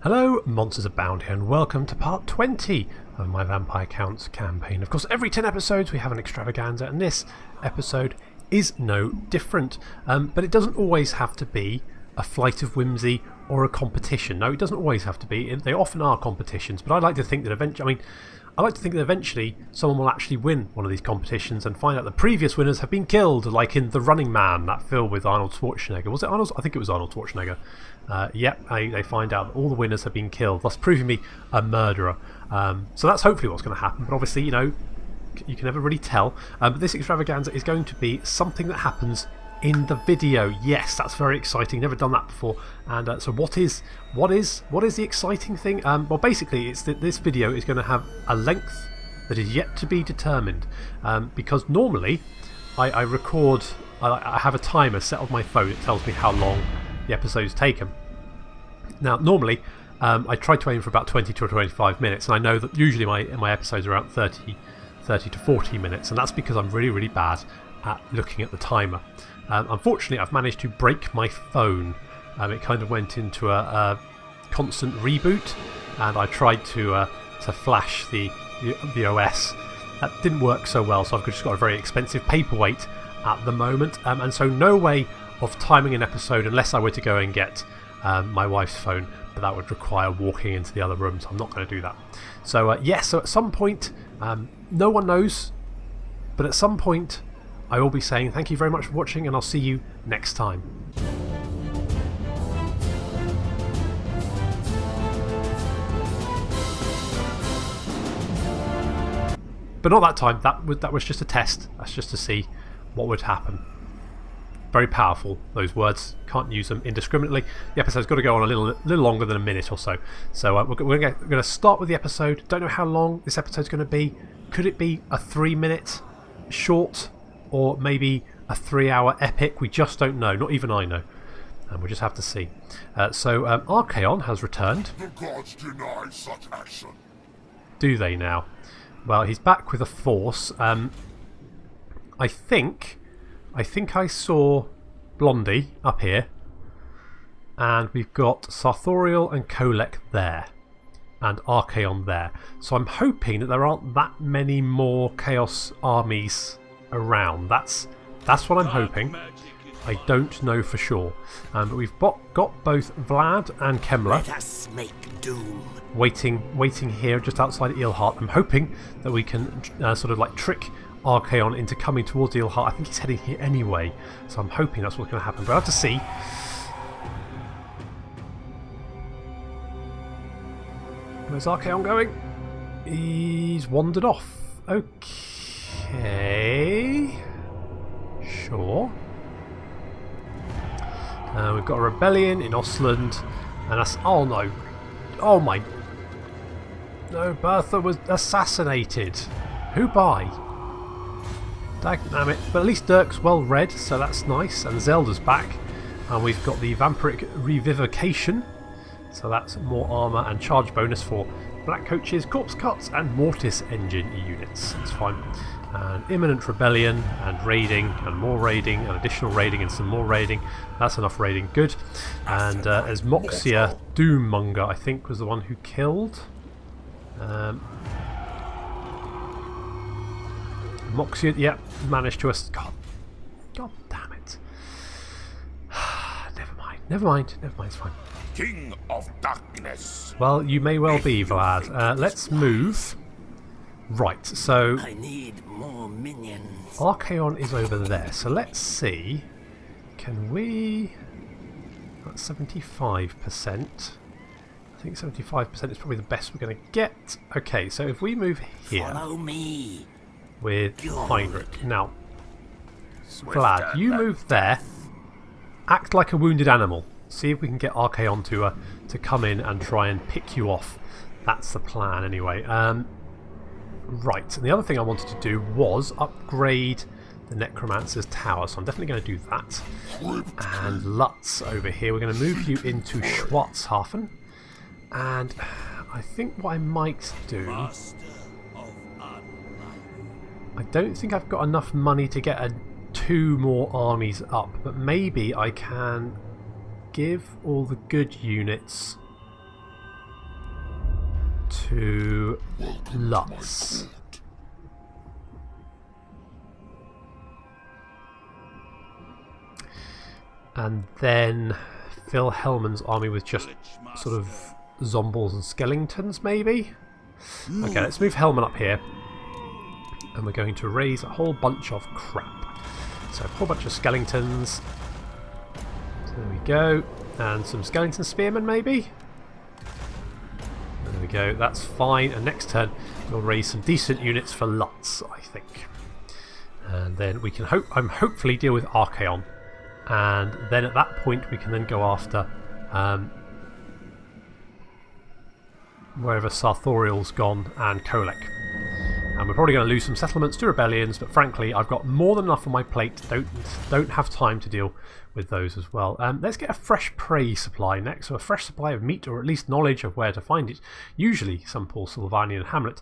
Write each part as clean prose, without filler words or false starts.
Hello, Monsters Abound here, and welcome to part 20 of my Vampire Counts campaign. Of course, every 10 episodes we have an extravaganza, and this episode is no different. But it doesn't always have to be a flight of whimsy or a competition. No, it doesn't always have to be. They often are competitions, but I like to think that eventually someone will actually win one of these competitions and find out the previous winners have been killed, like in The Running Man, that film with Arnold Schwarzenegger. Was it Arnold? I think it was Arnold Schwarzenegger. They find out that all the winners have been killed, thus proving me a murderer. So that's hopefully what's going to happen, but obviously, you know, you can never really tell. But this extravaganza is going to be something that happens in the video. Yes, that's very exciting. Never done that before. And so what is the exciting thing? Well, basically, it's that this video is going to have a length that is yet to be determined. Because normally, I record. I have a timer set on my phone. It tells me how long the episode's taken. Now, normally, I try to aim for about 20 to 25 minutes, and I know that usually my episodes are around 30 to 40 minutes, and that's because I'm really bad at looking at the timer. Unfortunately, I've managed to break my phone. It kind of went into a constant reboot, and I tried to flash the OS. That didn't work so well, so I've just got a very expensive paperweight at the moment, and so no way of timing an episode unless I were to go and get my wife's phone, but that would require walking into the other room, so I'm not going to do that. So so at some point, no one knows, but at some point I will be saying thank you very much for watching, and I'll see you next time. But not that time. That was just a test. That's just to see what would happen. Very powerful, those words. Can't use them indiscriminately. The episode's got to go on a little longer than a minute or so. So we're going to start with the episode. Don't know how long this episode's going to be. Could it be a 3-minute short, or maybe a 3-hour epic? We just don't know. Not even I know. And we'll just have to see. So Archaon has returned. The gods deny such action. Do they now? Well, he's back with a force. I think I saw Blondie up here, and we've got Sartorial and Kolek there, and Archaon there. So I'm hoping that there aren't that many more Chaos armies around. That's what I'm hoping. I don't know for sure. But we've got both Vlad and Kemmler. Let us make doom. Waiting here just outside Eelheart. I'm hoping that we can sort of like trick Archaon into coming towards Eelheart. I think he's heading here anyway, so I'm hoping that's what's going to happen. But I'll have to see. Where's Archaon going? He's wandered off. Okay. Sure. We've got a rebellion in Ostland, and that's... Oh no. Oh my... No, Bertha was assassinated. Who by? Dagnammit. But at least Dirk's well read, so that's nice. And Zelda's back. And we've got the Vampiric Revivification. So that's more armour and charge bonus for Black Coaches, Corpse Cuts, and Mortis Engine units. That's fine. And Imminent Rebellion, and raiding, and more raiding, and additional raiding, and some more raiding. That's enough raiding. Good. And as Moxia Doommonger, I think, was the one who killed. Moxia, yeah, managed to us. God damn it. Never mind, it's fine. King of Darkness. Well, you may well be, Vlad. Let's move. Right, so I need more minions. Archaon is over there, so let's see. Can we... That's 75%. I think 75% is probably the best we're going to get. Okay, so if we move here... Follow me. With Heinrich. Now, Vlad, you move there. Act like a wounded animal. See if we can get Archaon to come in and try and pick you off. That's the plan, anyway. Right, and the other thing I wanted to do was upgrade the Necromancer's Tower, so I'm definitely going to do that. And Lutz over here, we're going to move you into Schwarzhafen. And I think what I might do... I don't think I've got enough money to get 2 more armies up, but maybe I can give all the good units to Lutz. And then fill Hellman's army with just sort of zombies and skeletons, maybe? Okay, let's move Hellman up here. And we're going to raise a whole bunch of crap. So a whole bunch of skeletons. So there we go. And some skeleton spearmen, maybe? There we go, that's fine. And next turn we'll raise some decent units for Lutz, I think. And then we can hopefully deal with Archaon. And then at that point we can then go after wherever Sarthoriel's gone and Kolek. And we're probably going to lose some settlements to rebellions, but frankly I've got more than enough on my plate. Don't have time to deal with those as well. Let's get a fresh prey supply next, so a fresh supply of meat, or at least knowledge of where to find it. Usually some poor Sylvanian hamlet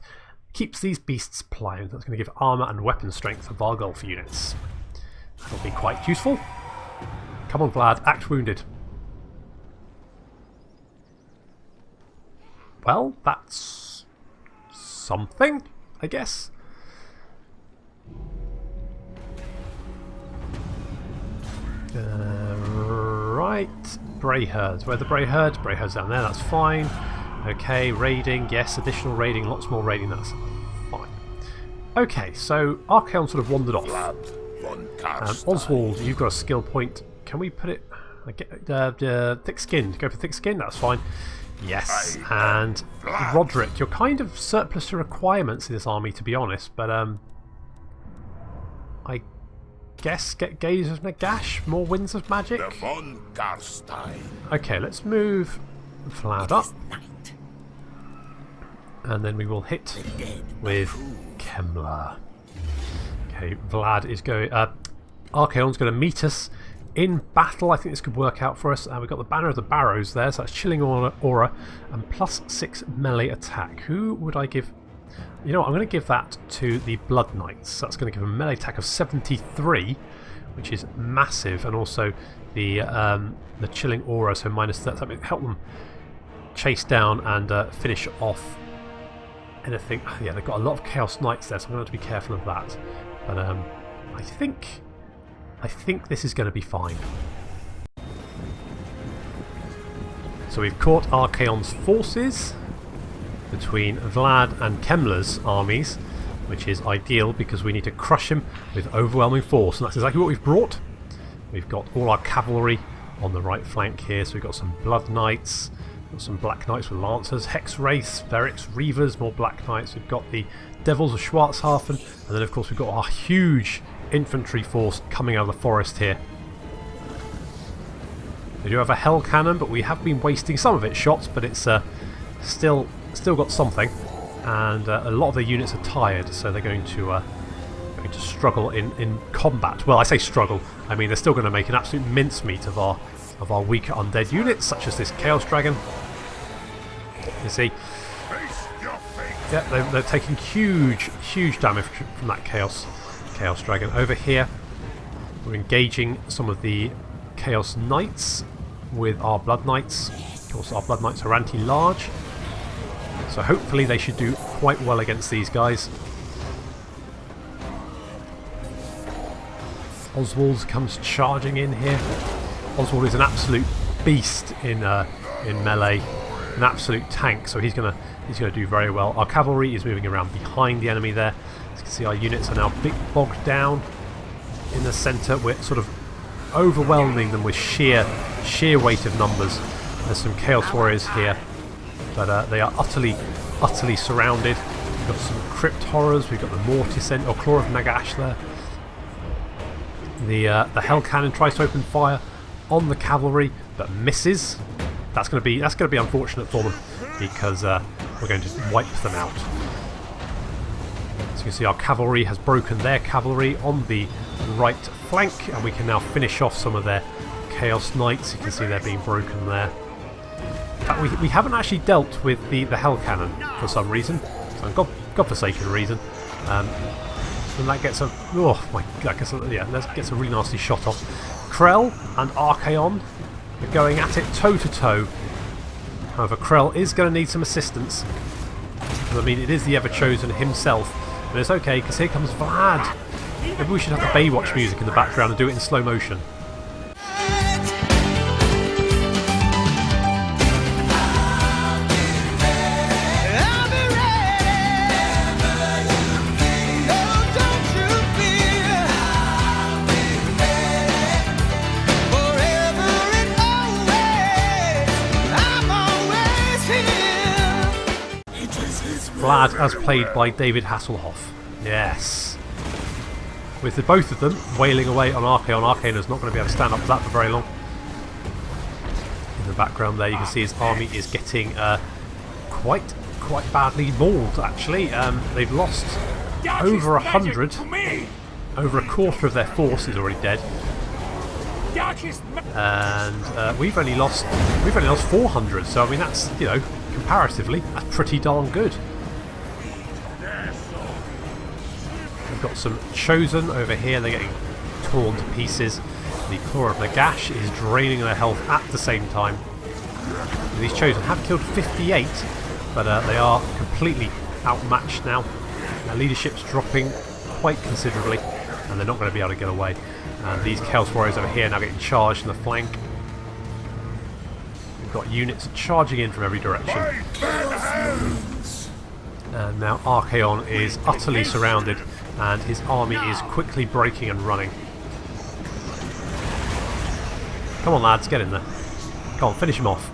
keeps these beasts pliant. That's going to give armour and weapon strength for Vargulf units. That'll be quite useful. Come on, Vlad, act wounded. Well, that's something, I guess. Right, Brayherds. Where are the Brayherds? Brayherds down there, that's fine. Okay, raiding, yes, additional raiding, lots more raiding, that's fine. Okay, so Archaon sort of wandered off. Oswald, you've got a skill point. Can we put it... thick-skinned. Go for thick-skinned, that's fine. Yes, and Roderick, you're kind of surplus to requirements in this army, to be honest, but I guess get Gaze of Nagash, more Winds of Magic. Okay, let's move Vlad up, and then we will hit with Kemmler. Okay, Vlad is going... Archaon's going to meet us in battle. I think this could work out for us. We've got the Banner of the Barrows there, so that's Chilling Aura and +6 melee attack. Who would I give? You know what, I'm going to give that to the Blood Knights. That's going to give them a melee attack of 73, which is massive, and also the Chilling Aura, so -30. That will help them chase down and finish off anything. Yeah, they've got a lot of Chaos Knights there, so I'm going to have to be careful of that. But I think this is going to be fine. So we've caught Archaon's forces between Vlad and Kemmler's armies, which is ideal because we need to crush him with overwhelming force, and that's exactly what we've brought. We've got all our cavalry on the right flank here, so we've got some Blood Knights, got some Black Knights with Lancers, Hex Wraiths, Verix, Reavers, more Black Knights. We've got the Devils of Schwarzhafen, and then of course we've got our huge infantry force coming out of the forest here. We do have a Hell Cannon, but we have been wasting some of its shots, but it's still got something, and a lot of the units are tired, so they're going to struggle in combat. Well, I say struggle, I mean they're still going to make an absolute mincemeat of our weaker undead units, such as this Chaos Dragon. You see, yeah, they're taking huge damage from that Chaos Dragon. Over here we're engaging some of the Chaos Knights with our Blood Knights. Of course our Blood Knights are anti-large, so hopefully they should do quite well against these guys. Oswald comes charging in here. Oswald is an absolute beast in melee, an absolute tank, so he's gonna do very well. Our cavalry is moving around behind the enemy there. As you can see, our units are now bogged down in the centre. We're sort of overwhelming them with sheer weight of numbers. There's some Chaos Warriors here, but they are utterly surrounded. We've got some Crypt Horrors. We've got the Mortis or Claw of Nagash there. The Hell Cannon tries to open fire on the cavalry, but misses. That's going to be unfortunate for them, because we're going to wipe them out. So you can see our cavalry has broken their cavalry on the right flank, and we can now finish off some of their Chaos Knights. You can see they're being broken there. In fact, we haven't actually dealt with the Hell Cannon for some reason, some godforsaken reason. And that gets a... oh my god, that gets a really nasty shot off. Krell and Archaon are going at it toe to toe. However, Krell is going to need some assistance. I mean, it is the Ever-Chosen himself, but it's okay because here comes Vlad. Maybe we should have the Baywatch music in the background and do it in slow motion. Vlad, as played by David Hasselhoff. Yes. With the both of them wailing away on Archaon. Archaon is not going to be able to stand up to that for very long. In the background there you can see his army is getting quite badly mauled actually. They've lost over 100. Over a quarter of their force is already dead. And we've only lost 400, so I mean that's, you know, comparatively that's pretty darn good. We've got some Chosen over here, they're getting torn to pieces. The Claw of Nagash is draining their health at the same time. These Chosen have killed 58, but they are completely outmatched now. Their leadership's dropping quite considerably, and they're not going to be able to get away. And these Chaos Warriors over here now getting charged in the flank. We've got units charging in from every direction. And now Archaon is utterly surrounded, and his army is quickly breaking and running. Come on lads, get in there. Come on, finish him off.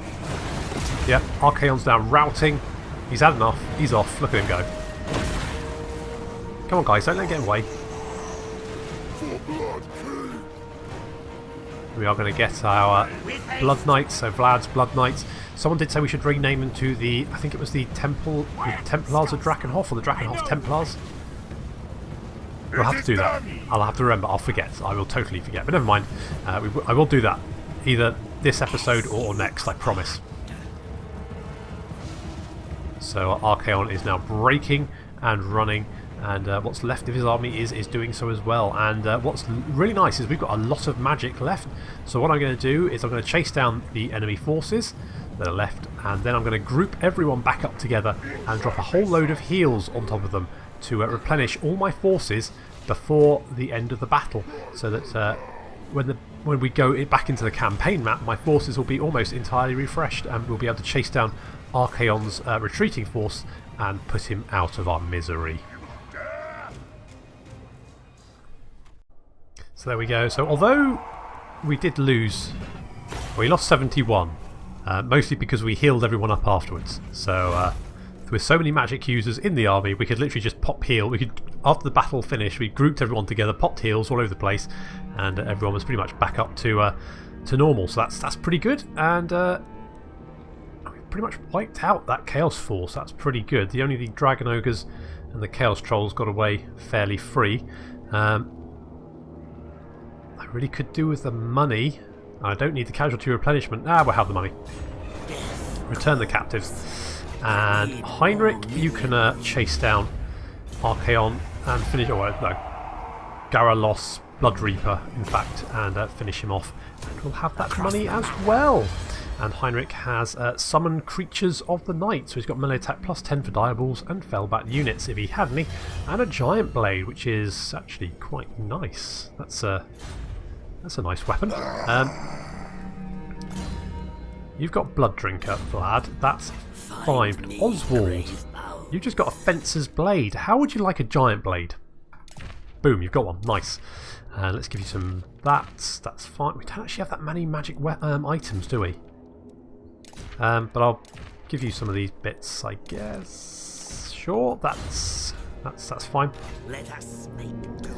Yep, Archaon's now routing. He's had enough. He's off. Look at him go. Come on guys, don't let him get away. We are going to get our Blood Knights, so Vlad's Blood Knights. Someone did say we should rename them to the, I think it was the Templars of Drakenhof, or the Drakenhof Templars. We'll have to do that. I'll have to remember. I'll forget. I will totally forget. But never mind. I will do that. Either this episode or next, I promise. So Archaon is now breaking and running. And what's left of his army is doing so as well. And what's really nice is we've got a lot of magic left. So what I'm going to do is I'm going to chase down the enemy forces that are left. And then I'm going to group everyone back up together and drop a whole load of heals on top of them to replenish all my forces before the end of the battle, so that when we go back into the campaign map, my forces will be almost entirely refreshed, and we'll be able to chase down Archaon's retreating force and put him out of our misery. So there we go. So although we did lose, we lost 71, mostly because we healed everyone up afterwards. So with so many magic users in the army, we could literally just pop heal. We could, after the battle finished, we grouped everyone together, popped heals all over the place, and everyone was pretty much back up to normal. So that's pretty good, and we pretty much wiped out that Chaos Force. That's pretty good. Only the Dragon Ogres and the Chaos Trolls got away fairly free. I really could do with the money. I don't need the casualty replenishment. We'll have the money. Return the captives. And Heinrich, you can chase down Archaon and finish. Oh, no. Garalos, Blood Reaper, in fact, and finish him off. And we'll have that money as well. And Heinrich has Summon Creatures of the Night, so he's got melee attack plus 10 for diabolls and fellback units if he had any, and a Giant Blade, which is actually quite nice. That's a nice weapon. You've got Blood Drinker, Vlad. That's fine. But Oswald, you've just got a Fencer's Blade. How would you like a Giant Blade? Boom, you've got one. Nice. Let's give you some. That's fine. We don't actually have that many magic items, do we? But I'll give you some of these bits, I guess. Sure, that's fine. Let us make do.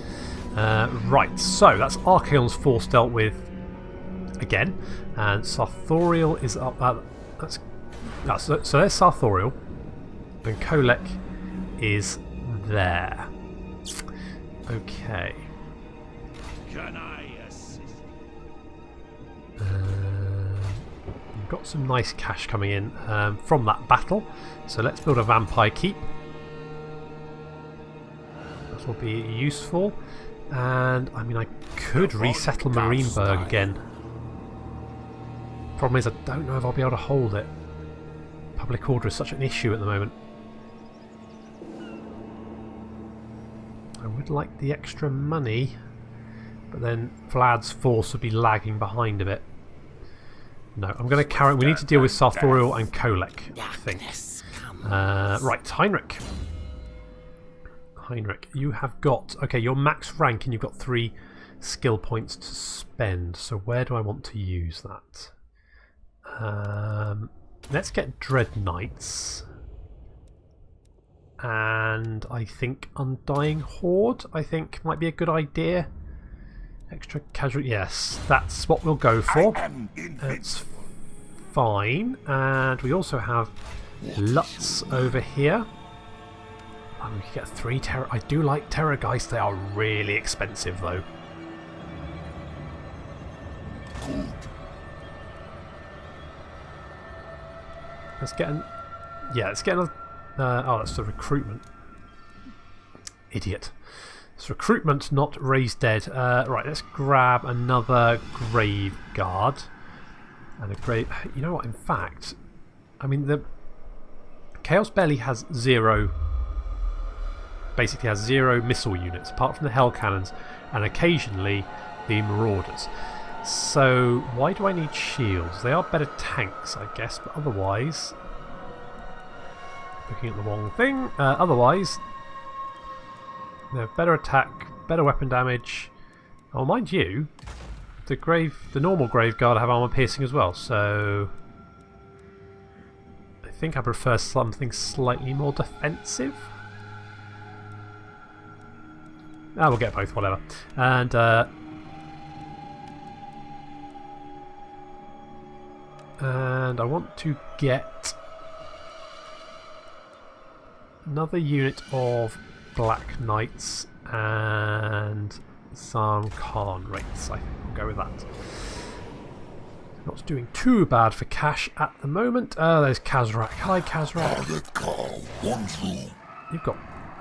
Right, so that's Archaon's force dealt with again, and Sarthorial is up. So there's Sarthorial, and Kolek is there. Okay. Can I assist? We've got some nice cash coming in from that battle, so let's build a vampire keep. That will be useful. And I mean, I could resettle Marienburg again. Problem is, I don't know if I'll be able to hold it. Public order is such an issue at the moment. I would like the extra money, but then Vlad's force would be lagging behind a bit. No, I'm going to carry... We need to deal with Sartorial and Kolek, I think. Right, Heinrich. Heinrich, you have got... Okay, you're max rank and you've got 3 skill points to spend. So where do I want to use that? Let's get Dread Knights. And I think Undying Horde, I think, might be a good idea. Extra casual... Yes, that's what we'll go for. That's fine. And we also have Lutz over here. And we can get 3 Terror... I do like Terrorgeist. They are really expensive, though. Let's get an... Yeah, let's get another... oh, that's the recruitment. Idiot. It's recruitment, not raise dead. Right, let's grab another Grave Guard. And a Grave... You know what, in fact... I mean, the... Chaos Belly has 0... Basically has 0 missile units, apart from the Hell Cannons, and occasionally the Marauders. So, why do I need shields? They are better tanks, I guess, but otherwise... Looking at the wrong thing. Otherwise, they have better attack, better weapon damage. Oh, mind you, the normal Grave Guard have armor piercing as well. So I think I prefer something slightly more defensive. Ah, we'll get both, whatever. And I want to get another unit of Black Knights and some Khan rates. I think we'll go with that. Not doing too bad for cash at the moment. There's Kazrak. Hi, Kazrak. You've got...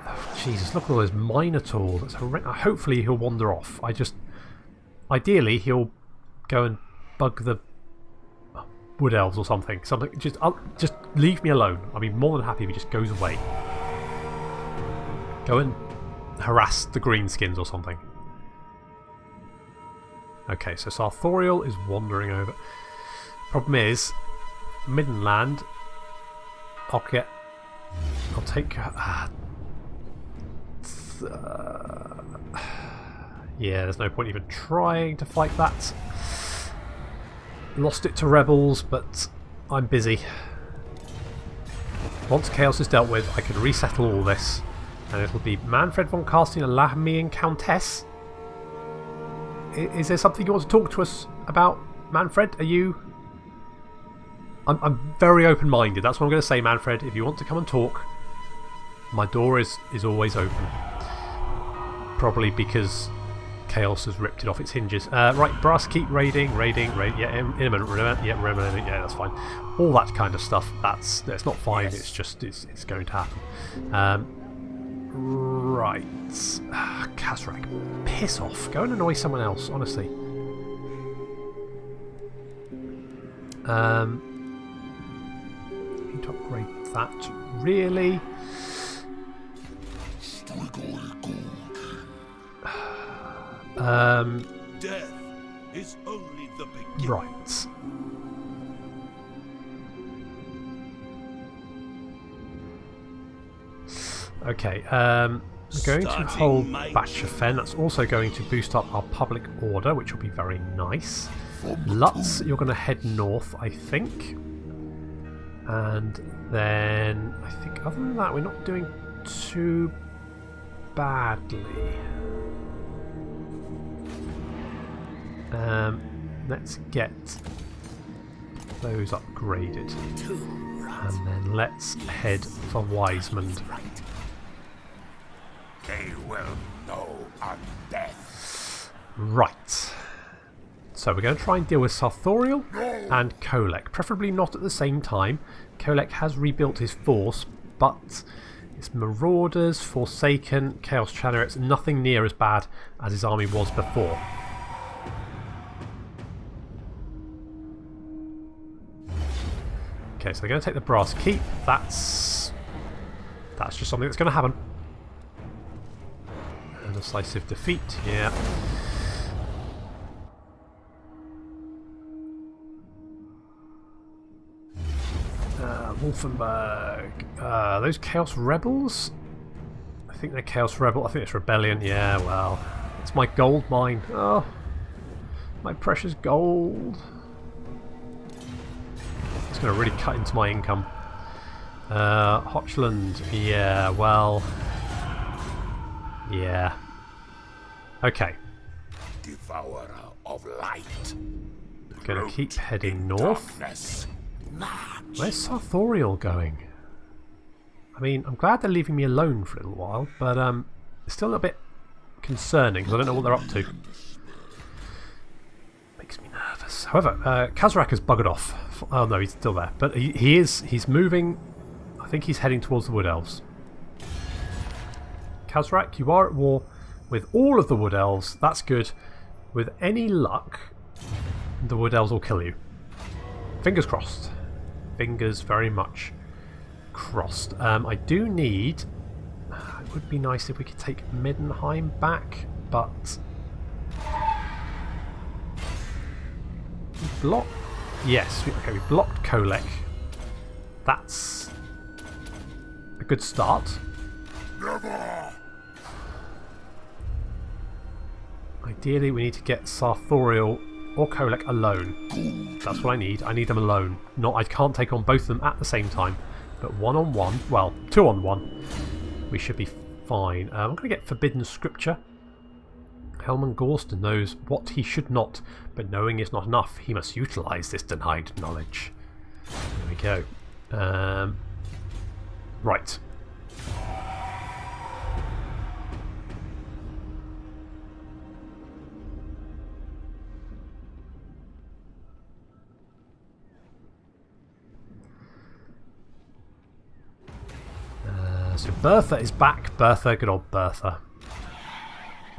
Oh, Jesus, look at all those Minotaurs. That's hopefully he'll wander off. Ideally, he'll go and bug the Wood Elves or something. Just leave me alone. I'll be more than happy if he just goes away. Go and harass the Greenskins or something. Okay, so Sartorial is wandering over. Problem is, Middenland. I'll take. Yeah, there's no point even trying to fight that. Lost it to rebels, but I'm busy. Once chaos is dealt with, I can resettle all this. And it'll be Manfred von Carstein and Lahmian Countess. Is there something you want to talk to us about, Manfred? Are you... I'm very open-minded. That's what I'm going to say, Manfred. If you want to come and talk, my door is always open. Probably because chaos has ripped it off its hinges. Right, Brass keep raiding. Yeah, imminent. Yeah, that's fine. All that kind of stuff. That's not fine. Yes. It's just it's going to happen. Right. Kazrak. Piss off. Go and annoy someone else, honestly. Need to upgrade that, really. Death is only the beginning. Right. Okay, we're going to hold Bachofen. That's also going to boost up our public order, which will be very nice. Lutz, you're going to head north, I think. And then, I think other than that, we're not doing too badly. Let's get those upgraded. And then let's head for Wisemond. They will know on death. Right. So we're going to try and deal with Sartorial and Kolek. Preferably not at the same time. Kolek has rebuilt his force, but it's Marauders, Forsaken, Chaos Chariots, nothing near as bad as his army was before. Okay, so they're going to take the Brass Keep. That's just something that's going to happen. Decisive defeat, yeah. Wolfenberg. Those Chaos Rebels? I think they're Chaos Rebel. I think it's Rebellion. Yeah, well. It's my gold mine. Oh. My precious gold. It's going to really cut into my income. Hochland. Yeah, well. Yeah. Okay. Devourer of light. Going to keep heading north. Where's Sarthorial going? I mean, I'm glad they're leaving me alone for a little while, but it's still a bit concerning because I don't know what they're up to. Makes me nervous. However, Kazrak has buggered off. Oh no, he's still there, but he's moving. I think he's heading towards the Wood Elves. Kazrak, you are at war with all of the Wood Elves. That's good. With any luck, the Wood Elves will kill you. Fingers crossed. Fingers very much crossed. I do need... It would be nice if we could take Middenheim back, but... Block... Yes, okay, we blocked Kolek. That's a good start. Ideally, we need to get Sarthorial or Kolek alone. That's what I need. I need them alone. I can't take on both of them at the same time. But 1-on-1, well, 2-on-1, we should be fine. I'm going to get Forbidden Scripture. Helman Gorston knows what he should not, but knowing is not enough. He must utilise this denied knowledge. There we go. Right. So Bertha is back. Bertha, good old Bertha.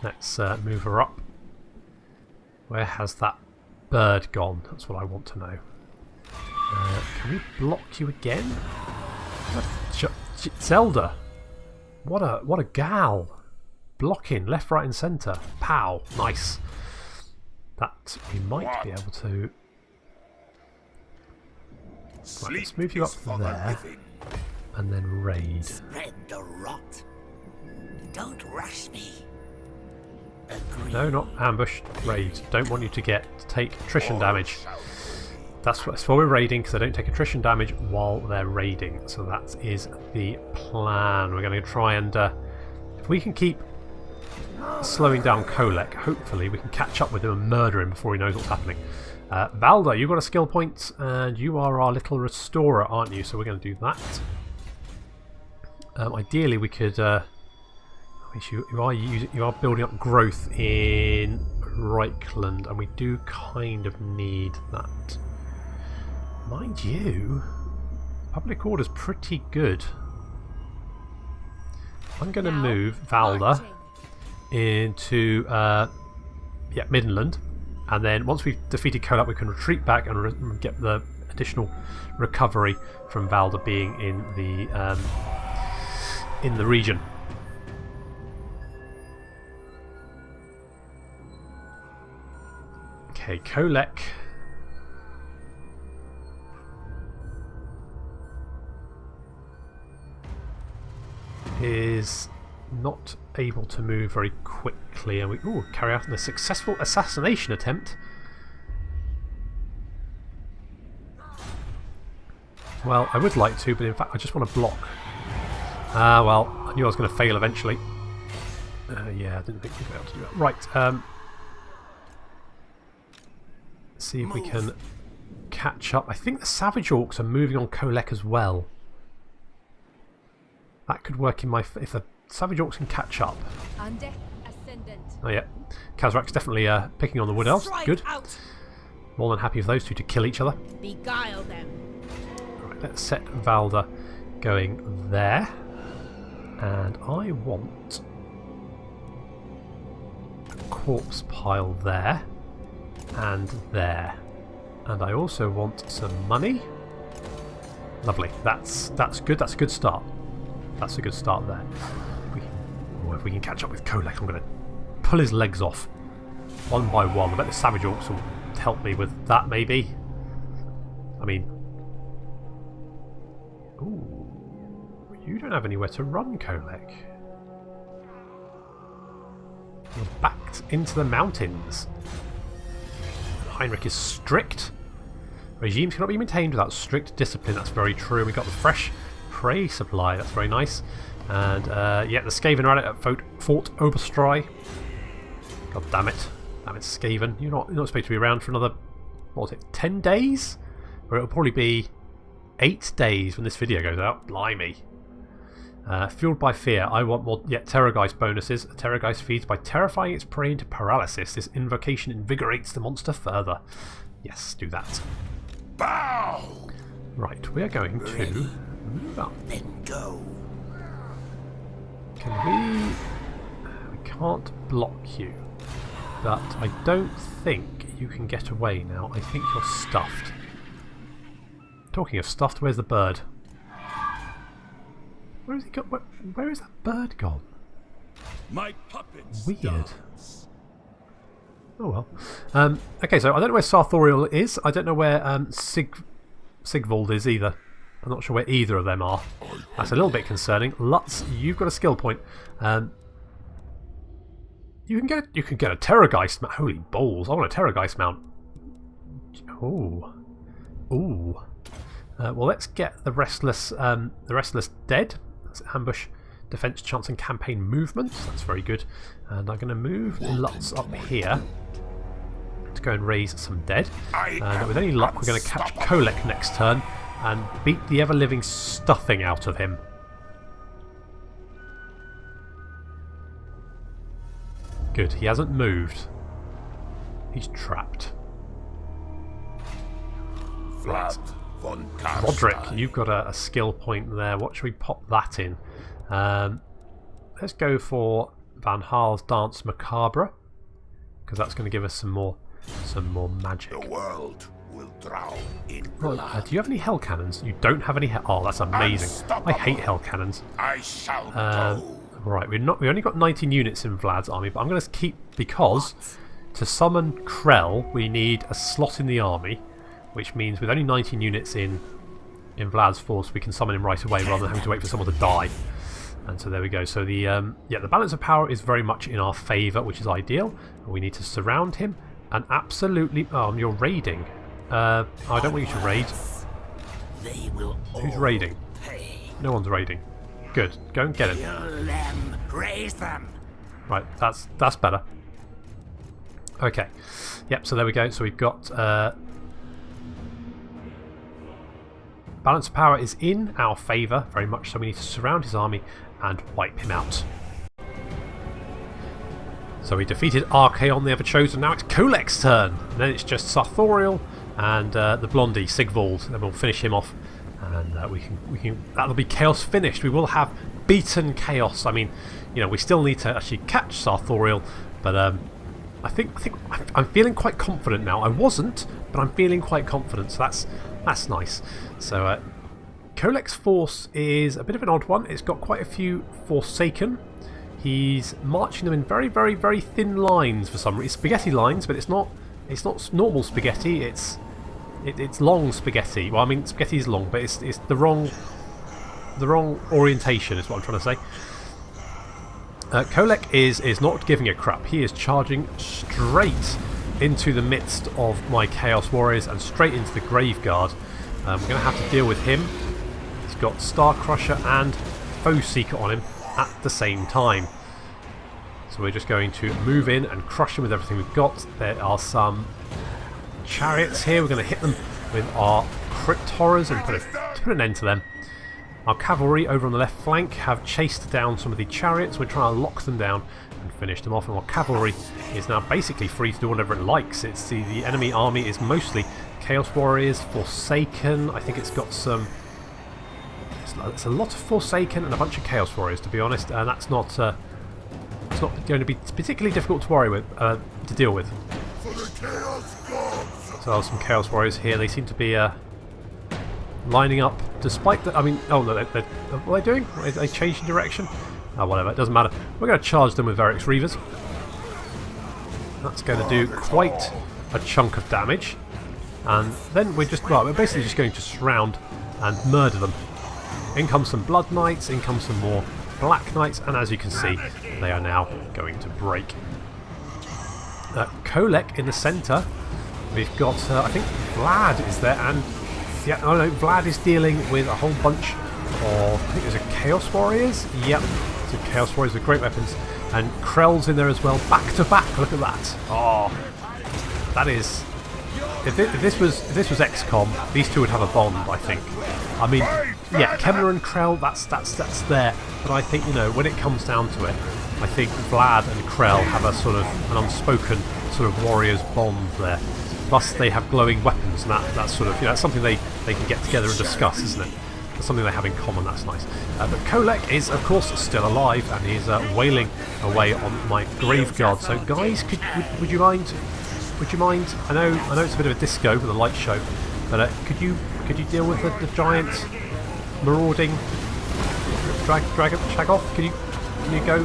Let's move her up. Where has that bird gone? That's what I want to know. Can we block you again? Zelda. What a gal. Blocking left, right and centre. Pow. Nice. That we might be able to... Right, let's move you up there. And then raid. Spread the rot. Don't rush me. Agreed. No, not ambush. Raid. Don't want you to take attrition damage. That's why we're raiding, because they don't take attrition damage while they're raiding. So that is the plan. We're going to try and if we can keep slowing down Kolek, hopefully we can catch up with him and murder him before he knows what's happening. Valda, you've got a skill point, and you are our little restorer, aren't you? So we're going to do that. Ideally, we could. You are building up growth in Reichland, and we do kind of need that. Mind you, public order's pretty good. I'm going to move Valda into Midland, and then once we've defeated Kolak, we can retreat back and get the additional recovery from Valda being in the region. Okay, Kolek. Is not able to move very quickly, and we carry out a successful assassination attempt. Well, I would like to, but in fact I just want to block. Well, I knew I was going to fail eventually. Yeah, I didn't think we'd be able to do that. Right, see if we can catch up. I think the Savage Orcs are moving on Kolek as well. That could work in my... if the Savage Orcs can catch up. Oh yeah, Kazrak's definitely picking on the Wood Elves. Good. More than happy for those two to kill each other. Beguile them. Right, let's set Valda going there. And I want a corpse pile there. And there. And I also want some money. Lovely. That's good. That's a good start. That's a good start there. Oh, if we can catch up with Kolek, I'm going to pull his legs off one by one. I bet the Savage Orcs will help me with that, maybe. I mean... Ooh, you don't have anywhere to run, Kolek. You're backed into the mountains. Heinrich is strict. Regimes cannot be maintained without strict discipline. That's very true. We got the fresh prey supply. That's very nice. And yeah, the Skaven are at it at Fort Oberstry. God damn it. Damn it, Skaven. You're not supposed to be around for another, what was it, 10 days? Or it'll probably be 8 days when this video goes out. Blimey. Fueled by fear, I want more. Yeah, Terrorgeist bonuses. A Terrorgeist feeds by terrifying its prey into paralysis. This invocation invigorates the monster further. Yes, do that. Bow! Right, we are going to move up. Then go. Can we... We can't block you. But I don't think you can get away now. I think you're stuffed. Talking of stuffed, where's the bird? Where has he got? Where is that bird gone? My puppets. Weird. Dance. Oh well. Okay, so I don't know where Sarthoriel is. I don't know where Sigvald is either. I'm not sure where either of them are. That's a little bit concerning. Lutz, you've got a skill point. You can get a Terrorgeist mount. Holy balls! I want a Terrorgeist mount. Ooh, ooh. Well, let's get the Restless dead. That's ambush, defense, chance, and campaign movement. That's very good. And I'm going to move Lutz up here to go and raise some dead. And with any luck, we're going to catch Kolek next turn and beat the ever-living stuffing out of him. Good. He hasn't moved. He's trapped. Right. Roderick, you've got a skill point there. What should we pop that in? Let's go for Van Haal's Dance Macabre, because that's going to give us some more magic. The world will drown in blood. Do you have any hell cannons? You don't have any. Oh, that's amazing! I hate hell cannons. I shall go. Right, we only got 19 units in Vlad's army, but I'm going to keep, because to summon Krell we need a slot in the army. Which means with only 19 units in Vlad's force, we can summon him right away rather than having to wait for someone to die. And so there we go. So the the balance of power is very much in our favour, which is ideal. We need to surround him and absolutely. Oh, you're raiding. I don't want you to raid. They will. Who's raiding? Pay. No one's raiding. Good. Go and get him. Kill them. Raise them. Right. That's better. Okay. Yep. So there we go. So we've got. Balance of power is in our favour, very much so. We need to surround his army and wipe him out. So we defeated Archaon, the Ever-Chosen. Now it's Kolek's turn. And then it's just Sarthoriel and the Blondie, Sigvald. Then we'll finish him off, and we can. That'll be Chaos finished. We will have beaten Chaos. I mean, you know, we still need to actually catch Sarthoriel, but I think I'm feeling quite confident now. I wasn't, but I'm feeling quite confident. So that's nice. So Kolek's force is a bit of an odd one. It's got quite a few Forsaken. He's marching them in very, very, very thin lines for some reason. It's spaghetti lines, but it's not normal spaghetti. It's long spaghetti. Well, I mean, spaghetti is long, but it's the wrong orientation is what I'm trying to say. Kolek is not giving a crap. He is charging straight into the midst of my Chaos Warriors and straight into the Graveguard. We're going to have to deal with him. He's got Star Crusher and Foe Seeker on him at the same time. So we're just going to move in and crush him with everything we've got. There are some chariots here. We're going to hit them with our Crypt Horrors and put an end to them. Our cavalry over on the left flank have chased down some of the chariots. We're trying to lock them down and finish them off. And our cavalry is now basically free to do whatever it likes. It's the enemy army is mostly Chaos Warriors, Forsaken. I think it's got some. It's a lot of Forsaken and a bunch of Chaos Warriors, to be honest. And that's not. It's not going to be particularly difficult to worry with, to deal with. So there's some Chaos Warriors here. They seem to be lining up, despite the. I mean, oh no, what are they doing? Are they changing direction? whatever, it doesn't matter. We're going to charge them with Varric's Reavers. That's going to do quite a chunk of damage. And then we're basically just going to surround and murder them. In comes some Blood Knights, in comes some more Black Knights, and as you can see, they are now going to break. Kolek in the centre. We've got, I think Vlad is there, and yeah, oh no, Vlad is dealing with a whole bunch of, I think there's a Chaos Warriors. Yep, some Chaos Warriors with great weapons, and Krell's in there as well, back to back. Look at that. Oh, that is. If this was XCOM, these two would have a bond, I think. I mean, yeah, Kemler and Krell, that's there. But I think, you know, when it comes down to it, I think Vlad and Krell have a sort of an unspoken sort of warriors bond there. Plus, they have glowing weapons, and that's sort of, you know, that's something they can get together and discuss, isn't it? That's something they have in common. That's nice. But Kolek is, of course, still alive, and he's wailing away on my Graveguard. So, guys, would you mind? Would you mind? I know it's a bit of a disco with a light show, but could you deal with the giant marauding Shaggoth? Can you go?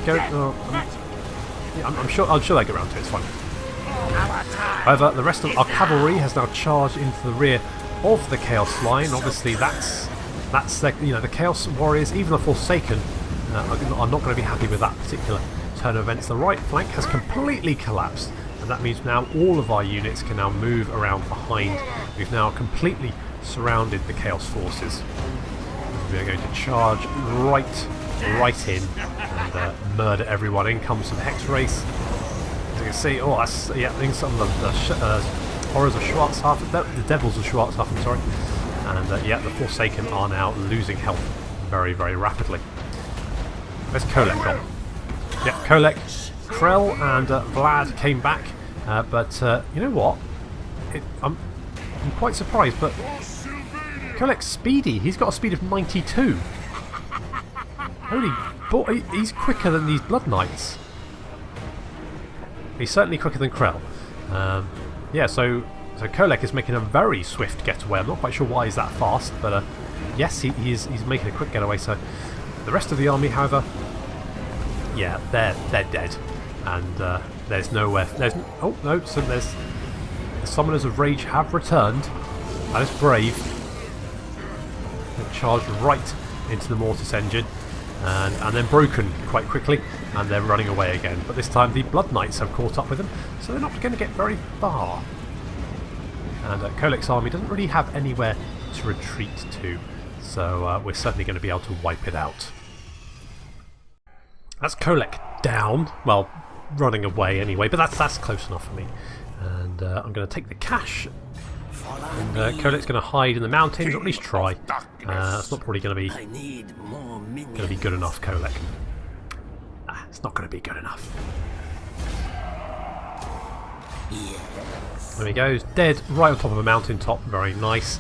Yeah, I'm sure they get around to it. It's fine. However, the rest of our cavalry has now charged into the rear of the Chaos line. Obviously, that's the Chaos Warriors, even the Forsaken, are not going to be happy with that particular turn of events. The right flank has completely collapsed. And that means now all of our units can now move around behind. We've now completely surrounded the Chaos forces. We are going to charge right in and murder everyone. In comes some Hex Race. As you can see, I think some of the horrors of Schwarzhafen, the devils of Schwarzhafen, sorry. And yeah, the Forsaken are now losing health very, very rapidly. Where's Kolek gone? Yeah, Kolek. Krell and Vlad came back, but you know what? I'm quite surprised, but Kolek's speedy. He's got a speed of 92. Holy boy, he's quicker than these Blood Knights. He's certainly quicker than Krell. Yeah, so Kolek is making a very swift getaway. I'm not quite sure why he's that fast, but yes, he's making a quick getaway. So the rest of the army, however, yeah, they're dead. And there's nowhere. Oh no! So the Summoners of Rage have returned. That is brave. They've charged right into the Mortis engine, and then broken quite quickly, and they're running away again. But this time the Blood Knights have caught up with them, so they're not going to get very far. And Kolek's army doesn't really have anywhere to retreat to, so we're certainly going to be able to wipe it out. That's Kolek down. Well, running away anyway, but that's close enough for me. And I'm going to take the cash. And Kolek's going to hide in the mountains, or at least try. That's not probably going to be good enough, Kolek. It's not going to be good enough. There he goes, dead right on top of a mountaintop. Very nice.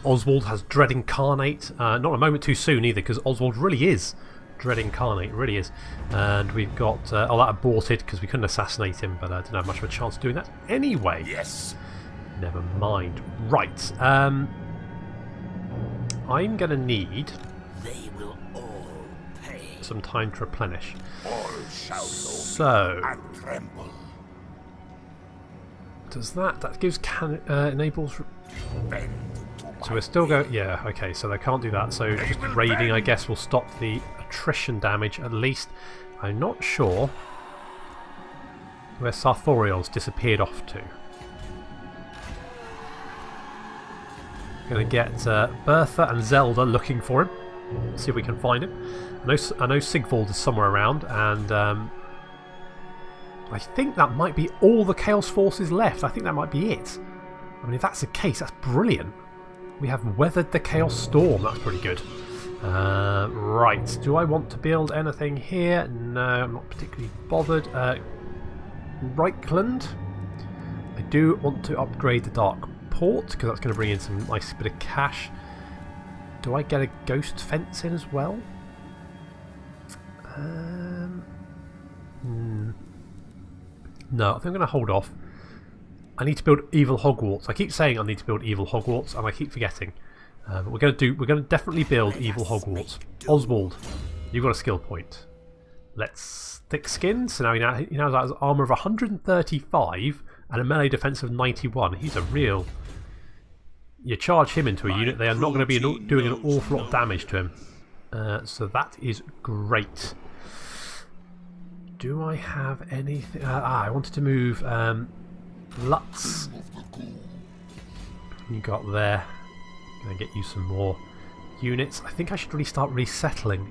Oswald has Dread Incarnate. Not a moment too soon either, because Oswald really is Dread Incarnate, really is. And we've got that aborted because we couldn't assassinate him, but I didn't have much of a chance of doing that anyway. Yes. Never mind. Right. I'm gonna need some time to replenish. All shall So and tremble. does that gives enables. Bend So we're still going. Yeah. Okay. So they can't do that. So just raiding, I guess, will stop the attrition damage at least. I'm not sure where Sarthoriel's disappeared off to. Going to get Bertha and Zelda looking for him. See if we can find him. I know Sigvald is somewhere around, and I think that might be all the Chaos forces left. I think that might be it. I mean, if that's the case, that's brilliant. We have weathered the Chaos Storm. That's pretty good. Right. Do I want to build anything here? No, I'm not particularly bothered. Reichland. I do want to upgrade the Dark Port because that's going to bring in some nice bit of cash. Do I get a Ghost Fence in as well? No, I think I'm going to hold off. I need to build Evil Hogwarts. I keep saying I need to build Evil Hogwarts, and I keep forgetting. But we're going to definitely build Evil Hogwarts. Oswald, You've got a skill point. Let's thick skin. So now he now has armor of 135 and a melee defense of 91. He's a real. You charge him into a unit, they are not going to be doing an awful lot of damage to him. So that is great. Do I have anything? I wanted to move Lutz. You got there. Gonna get you some more units. I think I should really start resettling.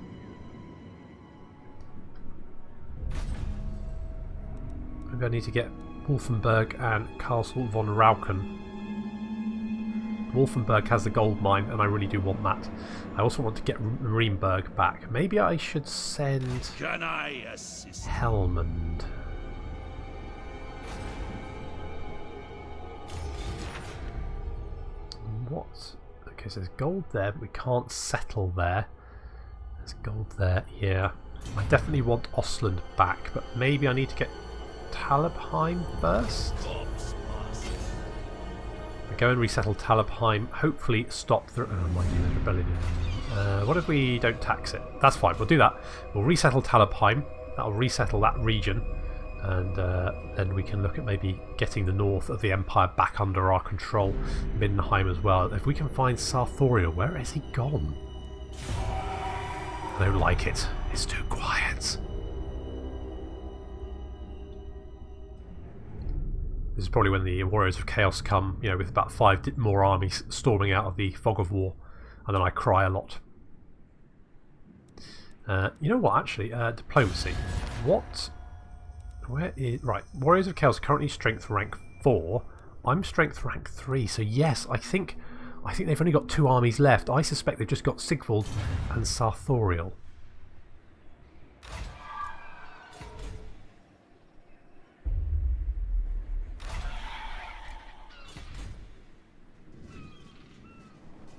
Maybe I need to get Wolfenberg and Castle von Rauken. Wolfenberg has the gold mine, and I really do want that. I also want to get Marienburg back. Maybe I should send Helmond. What? Okay, so there's gold there, but we can't settle there. There's gold there, yeah. I definitely want Ostland back, but maybe I need to get Talabheim first. Go and resettle Talabheim. Hopefully stop the. Oh, mind you, there's rebellion. What if we don't tax it? That's fine. We'll do that. We'll resettle Talabheim. That'll resettle that region, and then we can look at maybe getting the north of the empire back under our control. Middenheim as well. If we can find Sarthoriel, where has he gone? I don't like it. It's too quiet. This is probably when the Warriors of Chaos come, you know, with about 5 more armies storming out of the fog of war, and then I cry a lot. You know what, actually? Diplomacy. What? Where is... Right, Warriors of Chaos currently strength rank 4. I'm strength rank 3, so yes, I think they've only got 2 armies left. I suspect they've just got Sigvald and Sarthoriel.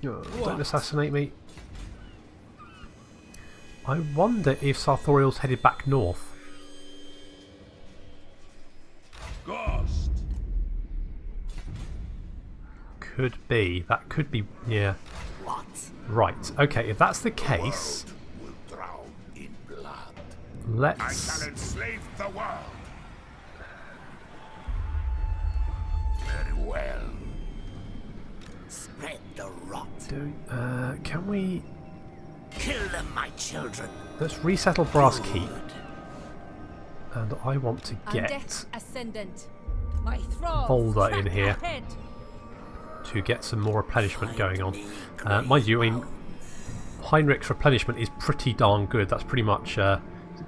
Don't assassinate me. I wonder if Sarthoriel's headed back north. Ghost. Could be. That could be. Yeah. What? Right. Okay. If that's the case, Will drown in blood. I let's. shall enslave the world. Very well. Spread the rot. Can we? Kill them, my children. Let's resettle Brass Keep. And I want to get Undead Ascendant. My thrall. Volda in here to get some more replenishment going on. Mind you, I mean, Heinrich's replenishment is pretty darn good. That's pretty much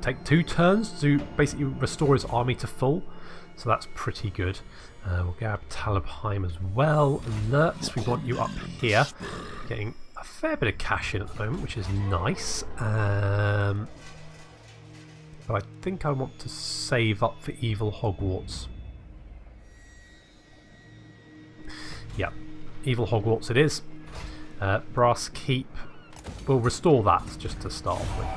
take 2 turns to basically restore his army to full. So that's pretty good. We'll grab Talabheim as well. Alerts, we want you up here. Getting a fair bit of cash in at the moment, which is nice. But I think I want to save up for Evil Hogwarts. Yep, Evil Hogwarts it is. Brass Keep. We'll restore that just to start off with.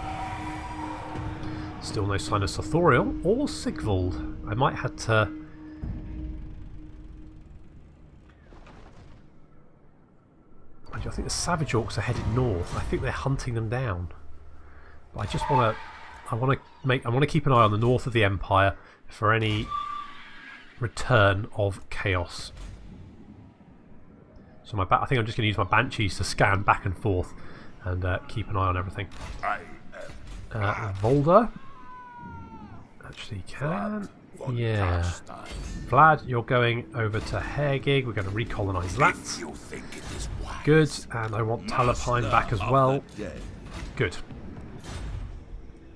Still no sign of Sarthoriel or Sigvald. I might have to... I think the Savage Orcs are headed north. I think they're hunting them down. But I just want to... I want to keep an eye on the north of the Empire for any return of chaos. So I think I'm just going to use my Banshees to scan back and forth and keep an eye on everything. Volda. Actually can. Yeah. Vlad, you're going over to Hairgig. We're going to recolonise that. Good. And I want Talabheim back as well. Good.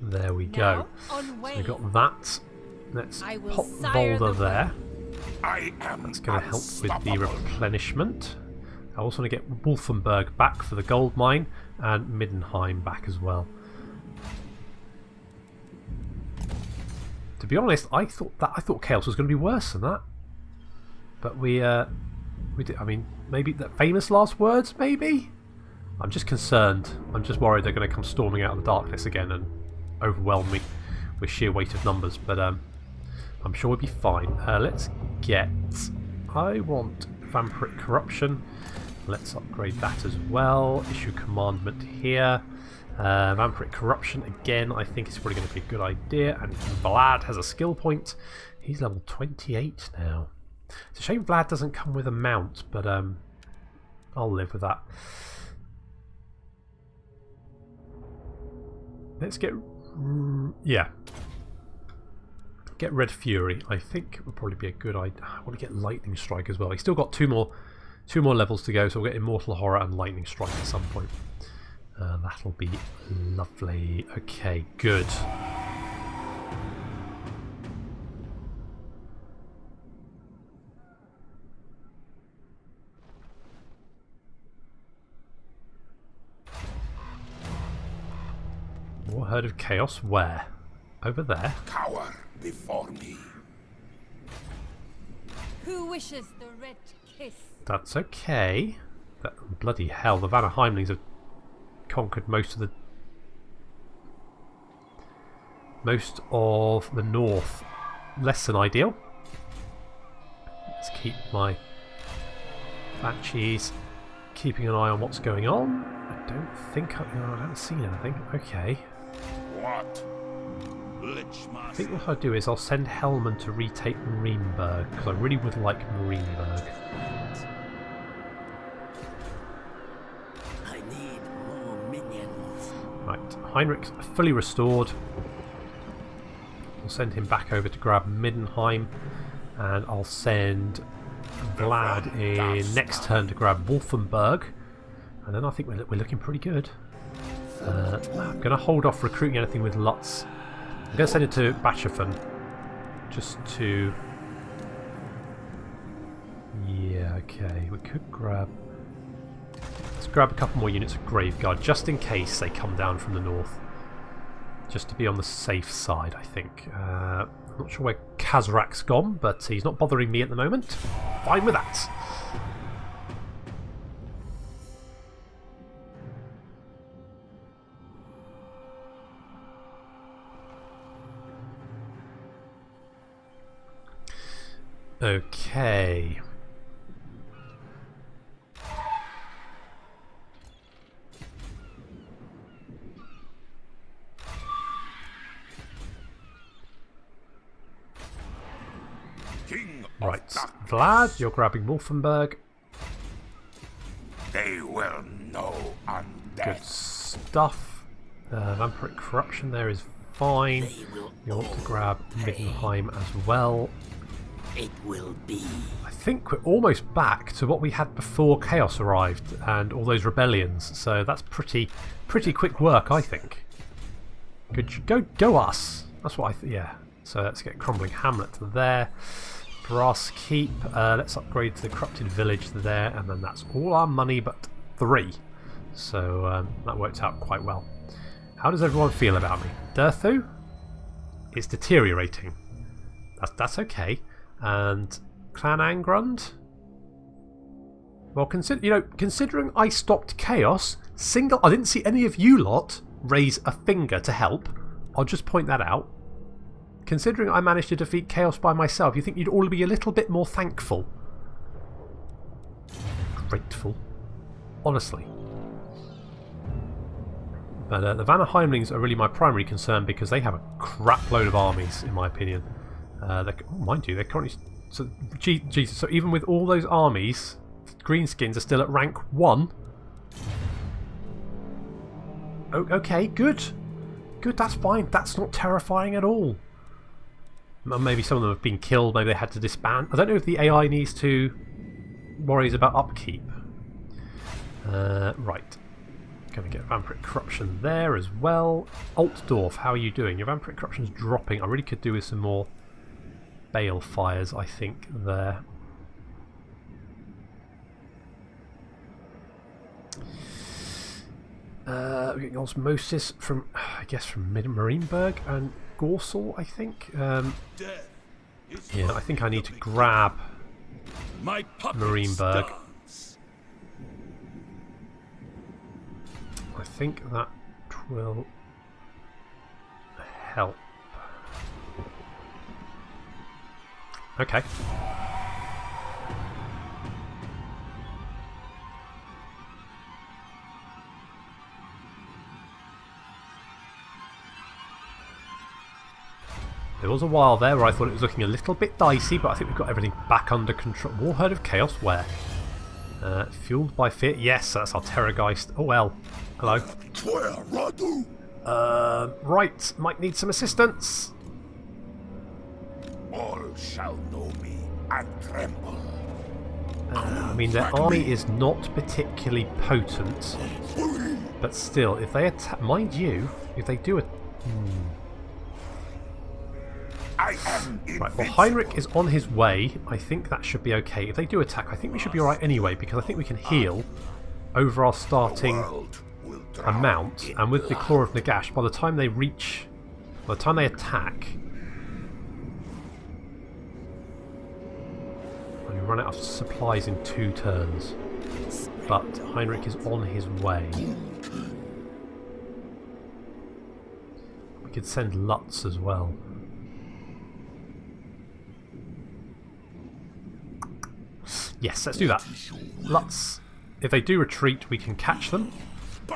There we go. So we got that. Let's pop Volda there. That's going to help with the replenishment. I also want to get Wolfenberg back for the gold mine and Middenheim back as well. To be honest, I thought Chaos was going to be worse than that. But we did. I mean, maybe the famous last words. Maybe. I'm just concerned. I'm just worried they're going to come storming out of the darkness again and overwhelm me with sheer weight of numbers. But I'm sure we'll be fine. Let's get. I want Vampiric Corruption. Let's upgrade that as well. Issue commandment here. Vampiric Corruption again, I think is probably going to be a good idea. And Vlad has a skill point. He's level 28 now. It's a shame Vlad doesn't come with a mount, but I'll live with that. Let's get get Red Fury. I think would probably be a good idea. I want to get Lightning Strike as well. He's still got two more levels to go, so we'll get Immortal Horror and Lightning Strike at some point. That'll be lovely. Okay, good. More Herd of Chaos. Where? Over there. Cower before me. Who wishes the red kiss? That's okay. Bloody hell, the Vanna-Heimlings have conquered most of the north. Less than ideal. Let's keep my Banshees keeping an eye on what's going on. I haven't seen anything. Okay. What? I think what I'll do is I'll send Hellman to retake Marienburg, because I really would like Marienburg. I need more minions. Right, Heinrich's fully restored. We'll send him back over to grab Middenheim, and I'll send Vlad in next turn to grab Wolfenburg, and then I think we're looking pretty good. I'm going to hold off recruiting anything with Lutz. I'm going to send it to Bachofen, just to... Yeah, okay, we could grab... Let's grab a couple more units of Graveguard, just in case they come down from the north. Just to be on the safe side, I think. I'm not sure where Kazrak's gone, but he's not bothering me at the moment. Fine with that. Okay. Right, Vlad, you're grabbing Wolfenburg. They will know undeath. Good stuff. Vampiric Corruption there is fine. You want to grab Middenheim as well. It will be. I think we're almost back to what we had before Chaos arrived and all those rebellions. So that's pretty quick work, I think. Good, go us. That's what yeah. So let's get Crumbling Hamlet there. Brass Keep. Let's upgrade to the Corrupted Village there, and then that's all our money but 3. So that worked out quite well. How does everyone feel about me? Durthu? It's deteriorating. That's okay. And Clan Angrund? Well, considering I stopped Chaos, I didn't see any of you lot raise a finger to help. I'll just point that out. Considering I managed to defeat Chaos by myself, you think you'd all be a little bit more thankful? Grateful. Honestly. But the Vanna-Heimlings are really my primary concern because they have a crap load of armies, in my opinion. Mind you, they're currently... So, Jesus, so even with all those armies, Greenskins are still at rank 1. Oh, okay, good. Good, that's fine. That's not terrifying at all. Maybe some of them have been killed, maybe they had to disband. I don't know if the AI needs to worries about upkeep. Right. Going to get Vampiric Corruption there as well. Altdorf, how are you doing? Your Vampiric Corruption's dropping. I really could do with some more Bale Fires, I think, there. We're getting Osmosis from, I guess, from Marienburg and Gorsel, I think. Yeah, I think I need to grab Marienburg. I think that will help. Okay. There was a while there where I thought it was looking a little bit dicey, but I think we've got everything back under control. War Herd of Chaos, where? Fueled by fear. Yes, that's our Terrorgeist. Oh well. Hello. Right, might need some assistance. All shall know me and tremble. I mean, their army is not particularly potent, but still, if they attack, mind you, if they do I am Right, well, Heinrich is on his way. I think that should be okay. If they do attack, I think we should be alright anyway, because I think we can heal over our starting amount, and with the Claw of Nagash, by the time they attack, we run out of supplies in 2 turns. But Heinrich is on his way. We could send Lutz as well. Yes, let's do that. Lutz, if they do retreat, we can catch them.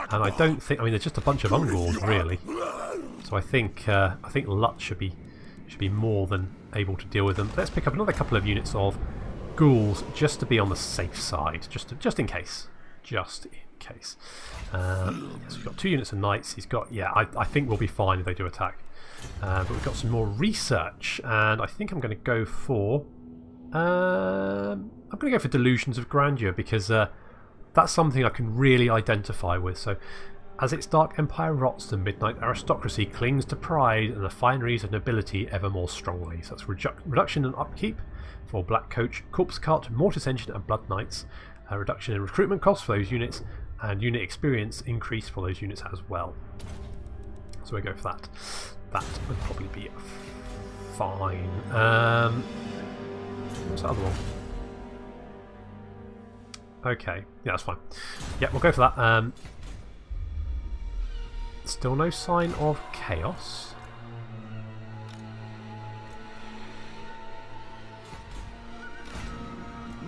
And I don't think, I mean, they're just a bunch of Ungors, really. So I think Lutz should be more than able to deal with them. Let's pick up another couple of units of ghouls just to be on the safe side, just in case. Just in case. So we've got 2 units of knights. He's got, yeah, I think we'll be fine if they do attack. But we've got some more research, and I think I'm going to go for Delusions of Grandeur, because that's something I can really identify with. So, as its dark empire rots, the midnight aristocracy clings to pride and the fineries of nobility ever more strongly. So that's reduction in upkeep for Black Coach, Corpse Cart, Mortis Engine and Blood Knights. A reduction in recruitment costs for those units, and unit experience increase for those units as well. So we go for that. That would probably be fine. What's that other one? Okay, yeah, that's fine. Yeah, we'll go for that. Still no sign of chaos.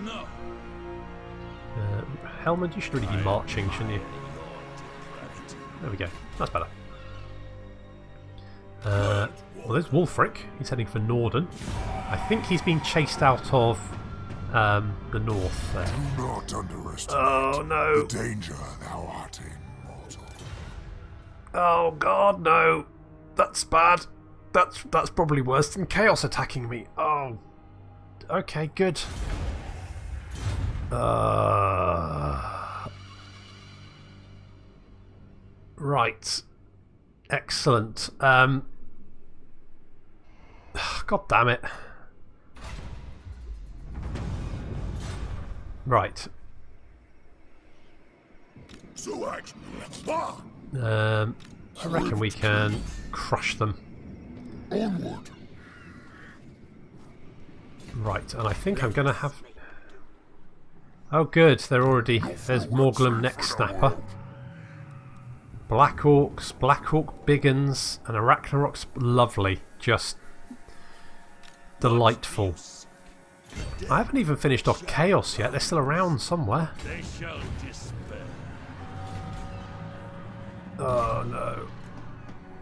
No. Helmond, you should really be marching, shouldn't you? There we go. That's better. Well, there's Wulfric. He's heading for Norden. I think he's being chased out of the north there. Do not underestimate no. the danger thou art in, mortal. Oh god, no. That's bad. That's probably worse than chaos attacking me. Oh. Okay, good. Right. Excellent. God damn it. Right. I reckon we can crush them. Onward. Right, and I think I'm going to have... Oh good, they're already... There's Morglum Neck Snapper. Black Orcs, Black Orc Biggins, and Arachnaroks. Lovely. Just delightful. I haven't even finished off Chaos yet. They're still around somewhere. They shall despair. Oh no.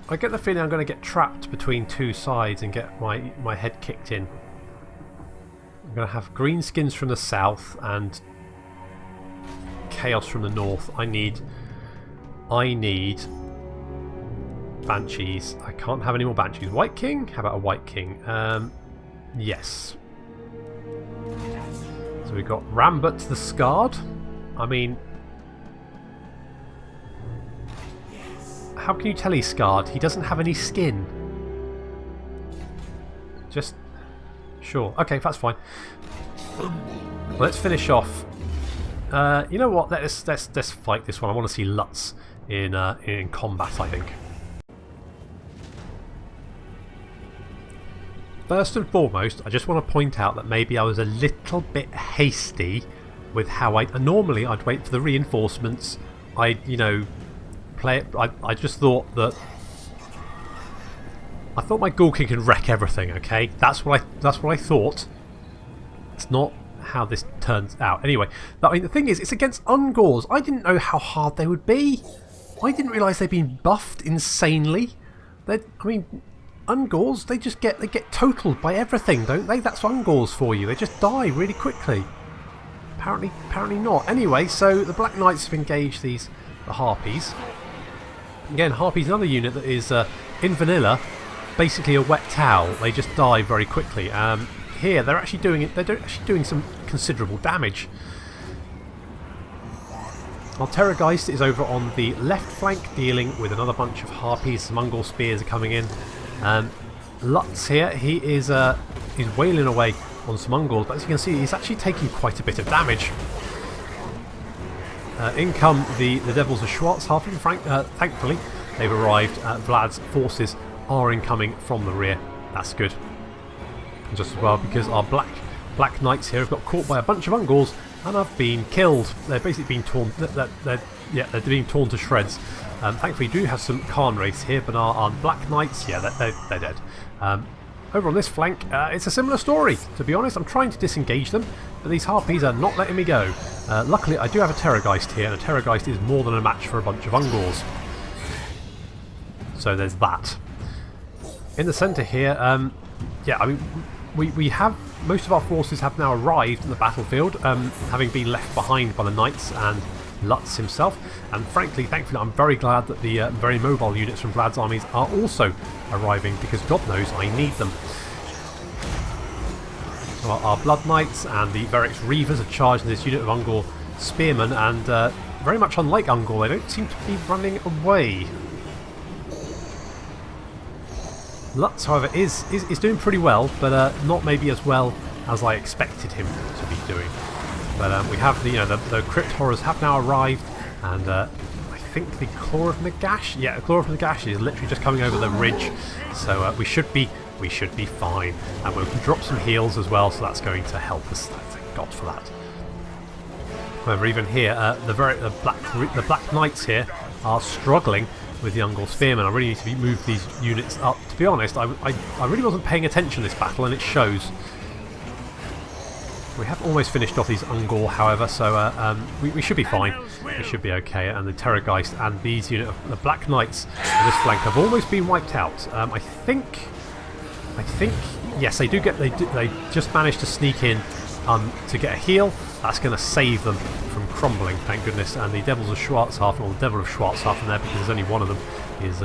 I get the feeling I'm going to get trapped between 2 sides and get my head kicked in. I'm going to have greenskins from the south and Chaos from the north. I need Banshees. I can't have any more Banshees. White King? How about a White King? Yes. So we've got Rambert the Scarred. I mean... How can you tell he's scarred? He doesn't have any skin. Just... Sure. Okay, that's fine. Let's finish off. You know what? Let's fight this one. I want to see Lutz in combat, I think. First and foremost, I just want to point out that maybe I was a little bit hasty with how normally I'd wait for the reinforcements. Play it. I just thought that I thought my Ghoul King could wreck everything. Okay, that's what I thought. It's not how this turns out. Anyway, I mean the thing is, it's against Ungors. I didn't know how hard they would be. I didn't realise they'd been buffed insanely. I mean, Ungors, they get totaled by everything, don't they? That's Ungors for you. They just die really quickly. Apparently not. Anyway, so the Black Knights have engaged the Harpies. Again, Harpies, another unit that is in vanilla, basically a wet towel. They just die very quickly. Here, they're actually doing it. They're actually doing some considerable damage. Our Terrorgeist is over on the left flank, dealing with another bunch of Harpies. Some Ungor spears are coming in. Lutz here, he is wailing away on some Ungors, but as you can see, he's actually taking quite a bit of damage. In come the Devils of Schwarzhafen. Thankfully, they've arrived. Vlad's forces are incoming from the rear. That's good. And just as well, because our Black Knights here have got caught by a bunch of Ungors and have been killed. They're basically being torn. They're being torn to shreds. Thankfully, we do have some Khan Wraiths here, but our Black Knights, yeah, they're dead. Over on this flank, it's a similar story, to be honest. I'm trying to disengage them, but these Harpies are not letting me go. Luckily, I do have a Terrorgeist here, and a Terrorgeist is more than a match for a bunch of Ungors. So there's that. In the centre here, yeah, I mean, we have... Most of our forces have now arrived in the battlefield, having been left behind by the Knights and Lutz himself, and frankly, thankfully, I'm very glad that the very mobile units from Vlad's armies are also arriving, because God knows I need them. So our Blood Knights and the Verix Reavers are charging this unit of Ungor spearmen, and very much unlike Ungor, they don't seem to be running away. Lutz, however, is doing pretty well, but not maybe as well as I expected him to be doing. But we have the Crypt Horrors have now arrived, and I think the Claw of Nagash, yeah, the Claw of Nagash is literally just coming over the ridge, so we should be fine, and we can drop some heals as well, so that's going to help us. Thank God for that. However, even here, the Black Knights here are struggling with the Ungor Spearmen. I really need to move these units up. To be honest, I really wasn't paying attention to this battle, and it shows. We have almost finished off these Ungor, however, so we should be fine. We should be okay. And the Terrorgeist and these unit of the Black Knights on this flank have almost been wiped out. I think yes, they just managed to sneak in to get a heal. That's going to save them from crumbling, thank goodness. And the Devils of Schwarzhafen, or the Devil of Schwarzhafen there, because there's only one of them, is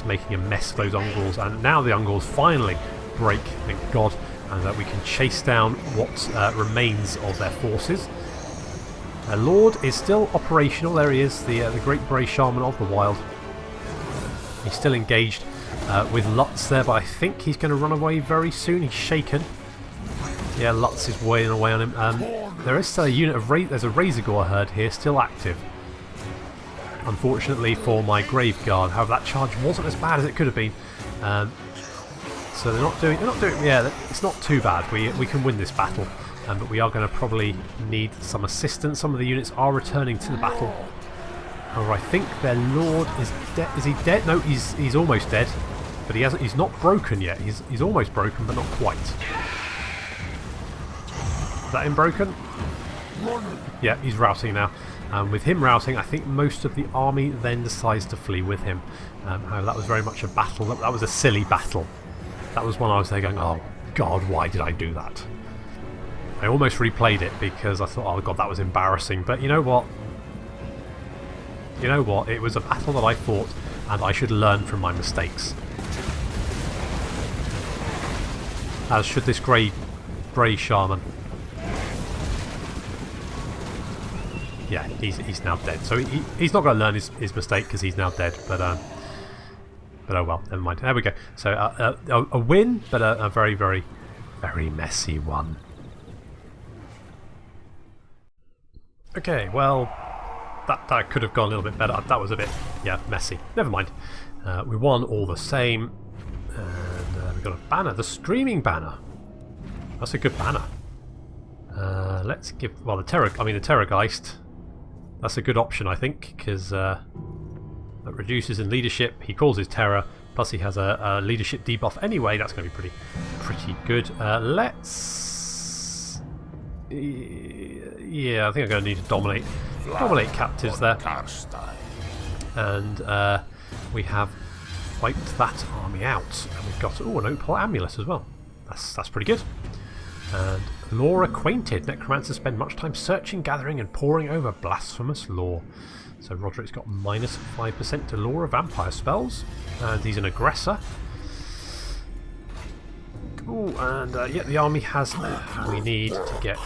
making a mess of those Ungors. And now the Ungors finally break, thank God. And we can chase down what remains of their forces. Their Lord is still operational. There he is, the Great Bray Shaman of the Wild. He's still engaged with Lutz there, but I think he's going to run away very soon. He's shaken. Yeah, Lutz is weighing away on him. There is still a unit of there's a Razorgore herd here, still active. Unfortunately for my Grave Guard, however, that charge wasn't as bad as it could have been. So they're not doing. Yeah, it's not too bad. We can win this battle, but we are going to probably need some assistance. Some of the units are returning to the battle. However, I think their Lord is dead. Is he dead? No, he's almost dead, but he's not broken yet. He's almost broken, but not quite. Is that him broken? Yeah, he's routing now. With him routing, I think most of the army then decides to flee with him. However, that was very much a battle. That was a silly battle. That was one I was there going, oh God, why did I do that? I almost replayed it because I thought, oh God, that was embarrassing. But you know what? You know what? It was a battle that I fought, and I should learn from my mistakes. As should this Grey Shaman. Yeah, he's now dead. So he's not going to learn his mistake because he's now dead. But oh well, never mind. There we go. So a win, but a very, very, very messy one. Okay, well, that could have gone a little bit better. That was a bit, yeah, messy. Never mind. We won all the same. And we've got a banner, the streaming banner. That's a good banner. Let's give, well, the Terrorgeist. That's a good option, I think, because that reduces in leadership. He calls his terror, plus he has a leadership debuff anyway. That's going to be pretty good. Let's, yeah, I think I'm going to need to dominate captives there. And we have wiped that army out. And we've got, an opal amulet as well. That's pretty good. And lore acquainted. Necromancers spend much time searching, gathering and poring over blasphemous lore. So Roderick's got minus 5% to lore of vampire spells. And he's an aggressor. Cool, and yeah, the army has... we need to get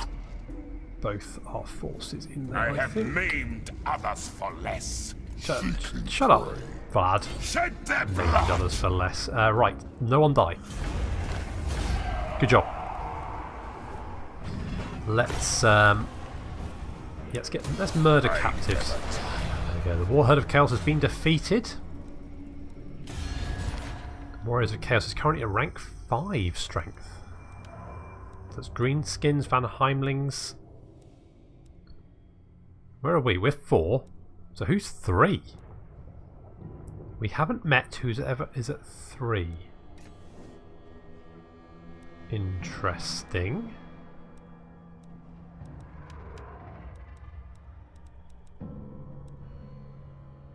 both our forces in there, I have think. maimed others for less. Shut up, Vlad. Shed their Maimed blood. others for less. Right, no one die. Good job. Let's murder captives. There we go. The Warherd of Chaos has been defeated. Warriors of Chaos is currently at rank 5 strength. That's Greenskins, Van Heimlings. Where are we? We're 4. So who's 3? We haven't met who's ever is at 3. Interesting.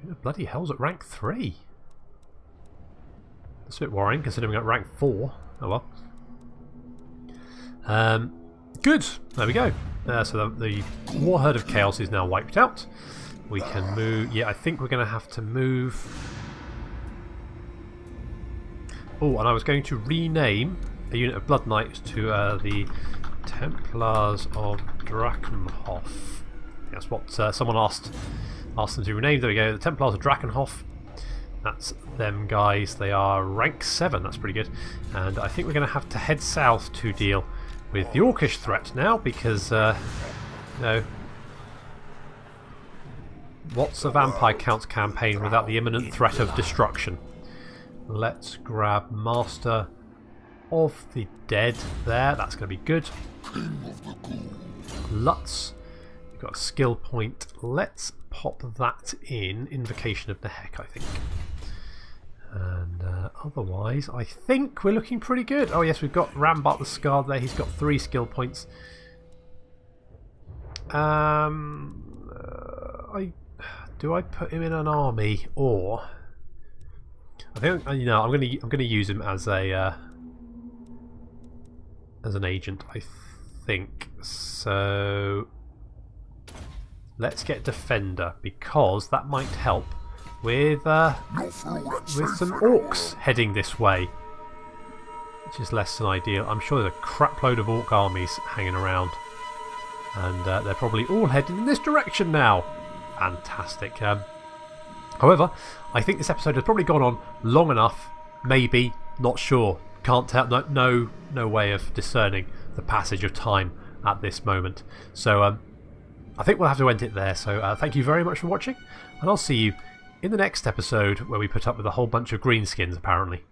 Who the bloody hell's at rank 3? That's a bit worrying considering we're at rank 4. Oh well. Good. There we go. So the Warherd of Chaos is now wiped out. We can move... yeah, I think we're going to have to move... oh, and I was going to rename a unit of Blood Knights to the Templars of Drakenhof. That's what someone asked them to rename. There we go. The Templars of Drakenhof. That's them guys. They are rank 7. That's pretty good. And I think we're going to have to head south to deal with the Orcish threat now because, no. What's a Vampire Counts campaign without the imminent threat of destruction? Let's grab Master of the Dead there. That's going to be good. Lutz. We've got a skill point. Let's pop that in. Invocation of the Heck, I think. And otherwise, I think we're looking pretty good. Oh yes, we've got Rambart the Scarred there. He's got 3 skill points. Do I put him in an army or I think I'm gonna use him as a as an agent. I think so. Let's get Defender because that might help with some orcs heading this way, which is less than ideal. I'm sure there's a crap load of orc armies hanging around, and they're probably all heading in this direction now. Fantastic. However, I think this episode has probably gone on long enough. Maybe, not sure. Can't tell. No way of discerning the passage of time at this moment. So I think we'll have to end it there. So thank you very much for watching, and I'll see you in the next episode where we put up with a whole bunch of greenskins apparently.